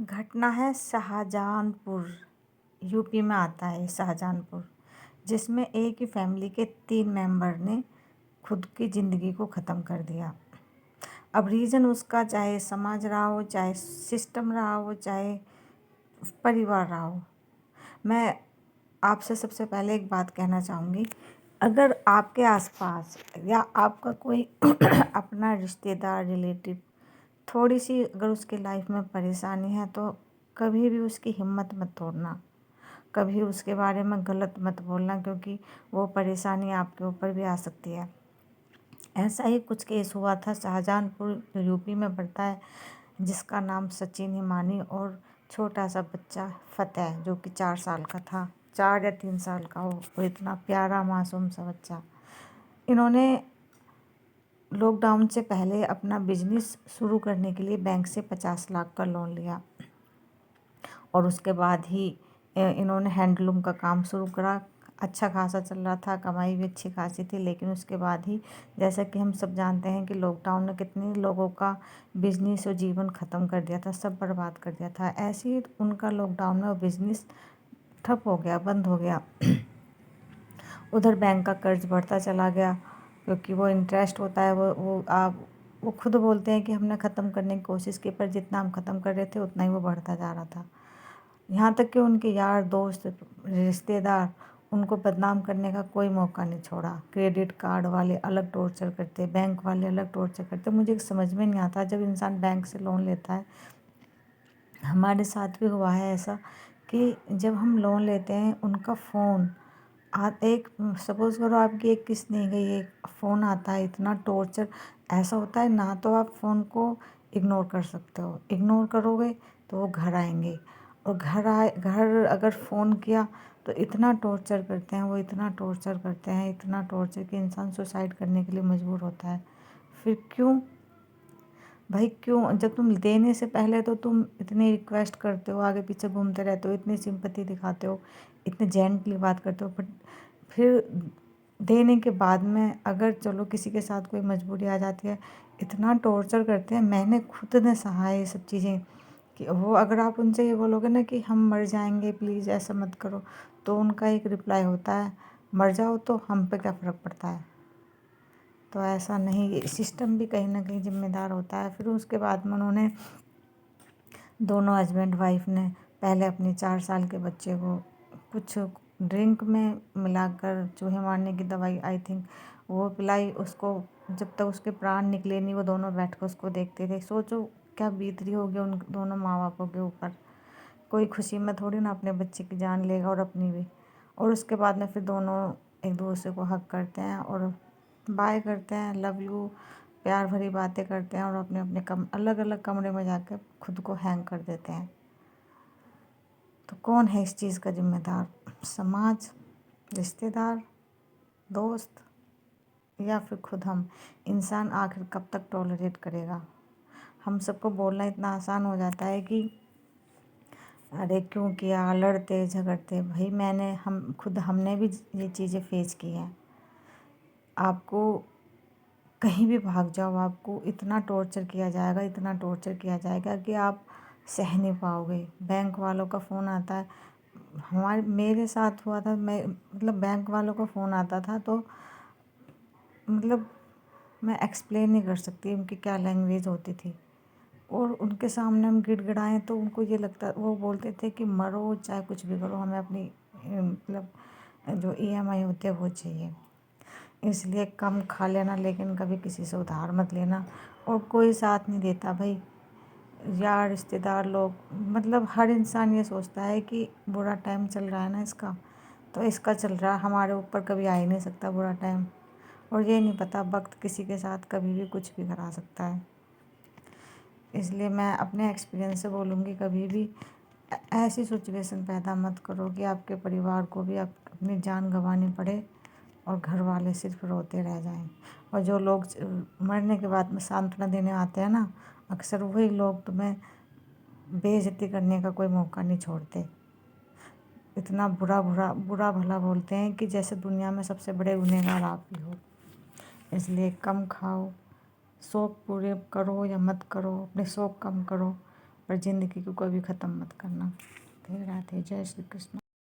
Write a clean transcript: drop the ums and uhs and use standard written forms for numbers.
घटना है शाहजहानपुर। यूपी में आता है शाहजहानपुर, जिसमें एक ही फैमिली के 3 मेंबर ने खुद की ज़िंदगी को ख़त्म कर दिया। अब रीज़न उसका चाहे समाज रहा हो, चाहे सिस्टम रहा हो, चाहे परिवार रहा हो। मैं आपसे सबसे पहले एक बात कहना चाहूँगी, अगर आपके आसपास या आपका कोई अपना रिश्तेदार, रिलेटिव थोड़ी सी अगर उसकी लाइफ में परेशानी है, तो कभी भी उसकी हिम्मत मत तोड़ना, कभी उसके बारे में गलत मत बोलना, क्योंकि वो परेशानी आपके ऊपर भी आ सकती है। ऐसा ही कुछ केस हुआ था शाहजहानपुर, जो यूपी में पड़ता है, जिसका नाम सचिन हिमानी और छोटा सा बच्चा फतेह, जो कि 4 साल का था, 4 या 3 साल का हो, वो इतना प्यारा मासूम सा बच्चा। इन्होंने लॉकडाउन से पहले अपना बिजनेस शुरू करने के लिए बैंक से 50 लाख का लोन लिया और उसके बाद ही इन्होंने हैंडलूम का काम शुरू करा। अच्छा खासा चल रहा था, कमाई भी अच्छी खासी थी, लेकिन उसके बाद ही जैसा कि हम सब जानते हैं कि लॉकडाउन ने कितने लोगों का बिजनेस और जीवन ख़त्म कर दिया था, सब बर्बाद कर दिया था। ऐसे ही उनका लॉकडाउन में बिजनेस ठप हो गया, बंद हो गया। उधर बैंक का कर्ज बढ़ता चला गया, क्योंकि वो इंटरेस्ट होता है, वो खुद बोलते हैं कि हमने ख़त्म करने की कोशिश की, पर जितना हम ख़त्म कर रहे थे उतना ही वो बढ़ता जा रहा था। यहाँ तक कि उनके यार दोस्त, रिश्तेदार उनको बदनाम करने का कोई मौका नहीं छोड़ा। क्रेडिट कार्ड वाले अलग टॉर्चर करते, बैंक वाले अलग टॉर्चर करते। मुझे समझ में नहीं आता, जब इंसान बैंक से लोन लेता है, हमारे साथ भी हुआ है ऐसा कि जब हम लोन लेते हैं, उनका फ़ोन एक सपोज़ करो आपकी एक किस्त नहीं गई, एक फ़ोन आता है, इतना टॉर्चर ऐसा होता है। ना तो आप फ़ोन को इग्नोर कर सकते हो, इग्नोर करोगे तो वो घर आएंगे, और घर अगर फ़ोन किया तो इतना टॉर्चर करते हैं वो, इतना टॉर्चर करते हैं, इतना टॉर्चर कि इंसान सुसाइड करने के लिए मजबूर होता है। फिर क्यों भाई, क्यों? जब तुम देने से पहले तो तुम इतनी रिक्वेस्ट करते हो, आगे पीछे घूमते रहते हो, इतनी सिंपैथी दिखाते हो, इतने जेंटली बात करते हो, बट फिर देने के बाद में अगर चलो किसी के साथ कोई मजबूरी आ जाती है, इतना टॉर्चर करते हैं। मैंने खुद ने सहा है ये सब चीज़ें, कि वो अगर आप उनसे ये बोलोगे ना कि हम मर जाएंगे, प्लीज़ ऐसा मत करो, तो उनका एक रिप्लाई होता है, मर जाओ तो हम पे क्या फ़र्क पड़ता है। तो ऐसा नहीं, ये सिस्टम भी कहीं ना कहीं जिम्मेदार होता है। फिर उसके बाद में उन्होंने दोनों हस्बैंड वाइफ ने पहले अपने 4 साल के बच्चे को कुछ ड्रिंक में मिलाकर चूहे मारने की दवाई, आई थिंक, वो पिलाई उसको। जब तक उसके प्राण निकले नहीं, वो दोनों बैठ कर उसको देखते थे। सोचो क्या बीत रही होगी उन दोनों माँ बापों के ऊपर। कोई खुशी में थोड़ी ना अपने बच्चे की जान लेगा, और अपनी भी। और उसके बाद में फिर दोनों एक दूसरे को हग करते हैं और बाय करते हैं, लव यू, प्यार भरी बातें करते हैं, और अपने अपने अलग अलग कमरे में जाकर खुद को हैंग कर देते हैं। तो कौन है इस चीज़ का जिम्मेदार? समाज, रिश्तेदार, दोस्त, या फिर खुद हम? इंसान आखिर कब तक टॉलरेट करेगा? हम सबको बोलना इतना आसान हो जाता है कि अरे क्यों किया, लड़ते झगड़ते। भाई हमने भी ये चीज़ें फेस की हैं। आपको कहीं भी भाग जाओ, आपको इतना टॉर्चर किया जाएगा, इतना टॉर्चर किया जाएगा कि आप सह नहीं पाओगे। बैंक वालों का फ़ोन आता है, मेरे साथ हुआ था। बैंक वालों का फ़ोन आता था, तो मतलब मैं एक्सप्लेन नहीं कर सकती उनकी क्या लैंग्वेज होती थी। और उनके सामने हम गिड़गिड़ाएं तो उनको ये लगता, वो बोलते थे कि मरो चाहे कुछ भी करो, हमें अपनी जो ईएमआई होते हैं वो चाहिए। इसलिए कम खा लेना, लेकिन कभी किसी से उधार मत लेना। और कोई साथ नहीं देता भाई, यार रिश्तेदार लोग, हर इंसान ये सोचता है कि बुरा टाइम चल रहा है ना इसका, तो इसका चल रहा है, हमारे ऊपर कभी आ ही नहीं सकता बुरा टाइम। और ये नहीं पता वक्त किसी के साथ कभी भी कुछ भी करा सकता है। इसलिए मैं अपने एक्सपीरियंस से बोलूँगी, कभी भी ऐसी सिचुएशन पैदा मत करो कि आपके परिवार को भी अपनी जान गंवानी पड़े और घर वाले सिर्फ रोते रह जाएं। और जो लोग मरने के बाद में सांत्वना देने आते हैं ना, अक्सर वही लोग तुम्हें बेइज्जती करने का कोई मौका नहीं छोड़ते। इतना बुरा भला बोलते हैं कि जैसे दुनिया में सबसे बड़े गुनहगार आप ही हो। इसलिए कम खाओ, शौक़ पूरे करो या मत करो, अपने शौक़ कम करो, पर ज़िंदगी को कभी ख़त्म मत करना। राधे राधे, जय श्री कृष्ण।